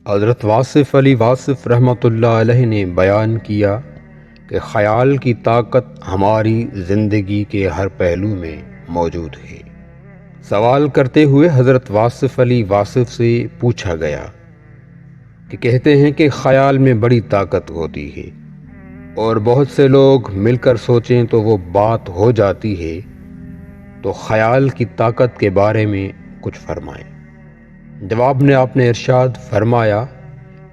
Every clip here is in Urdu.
حضرت واصف علی واصف رحمۃ اللہ علیہ نے بیان کیا کہ خیال کی طاقت ہماری زندگی کے ہر پہلو میں موجود ہے۔ سوال کرتے ہوئے حضرت واصف علی واصف سے پوچھا گیا کہ کہتے ہیں کہ خیال میں بڑی طاقت ہوتی ہے اور بہت سے لوگ مل کر سوچیں تو وہ بات ہو جاتی ہے، تو خیال کی طاقت کے بارے میں کچھ فرمائیں۔ جواب میں آپ نے ارشاد فرمایا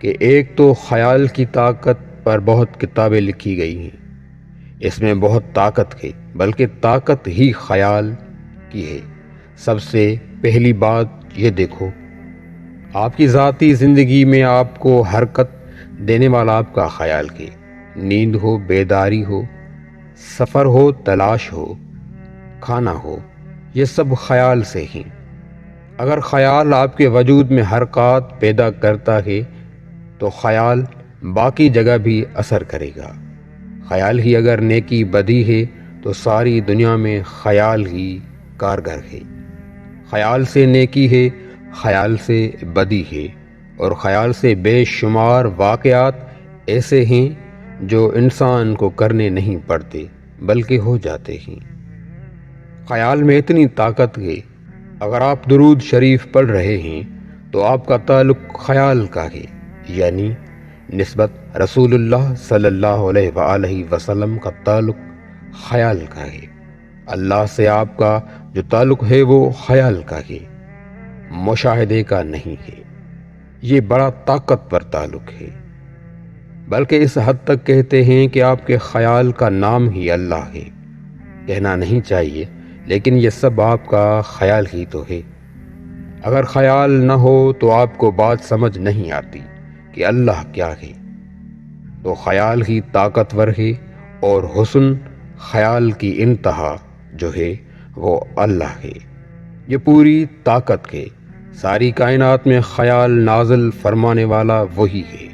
کہ ایک تو خیال کی طاقت پر بہت کتابیں لکھی گئی ہیں، اس میں بہت طاقت ہے، بلکہ طاقت ہی خیال کی ہے۔ سب سے پہلی بات یہ دیکھو، آپ کی ذاتی زندگی میں آپ کو حرکت دینے والا آپ کا خیال ہے۔ نیند ہو، بیداری ہو، سفر ہو، تلاش ہو، کھانا ہو، یہ سب خیال سے ہیں۔ اگر خیال آپ کے وجود میں حرکات پیدا کرتا ہے تو خیال باقی جگہ بھی اثر کرے گا۔ خیال ہی اگر نیکی بدی ہے تو ساری دنیا میں خیال ہی کارگر ہے۔ خیال سے نیکی ہے، خیال سے بدی ہے، اور خیال سے بے شمار واقعات ایسے ہیں جو انسان کو کرنے نہیں پڑتے بلکہ ہو جاتے ہیں۔ خیال میں اتنی طاقت ہے، اگر آپ درود شریف پڑھ رہے ہیں تو آپ کا تعلق خیال کا ہے، یعنی نسبت رسول اللہ صلی اللہ علیہ وآلہ وسلم کا تعلق خیال کا ہے۔ اللہ سے آپ کا جو تعلق ہے وہ خیال کا ہے، مشاہدے کا نہیں ہے۔ یہ بڑا طاقتور تعلق ہے، بلکہ اس حد تک کہتے ہیں کہ آپ کے خیال کا نام ہی اللہ ہے۔ کہنا نہیں چاہیے، لیکن یہ سب آپ کا خیال ہی تو ہے۔ اگر خیال نہ ہو تو آپ کو بات سمجھ نہیں آتی کہ اللہ کیا ہے۔ تو خیال ہی طاقتور ہے، اور حسن خیال کی انتہا جو ہے وہ اللہ ہے۔ یہ پوری طاقت ہے، ساری کائنات میں خیال نازل فرمانے والا وہی ہے۔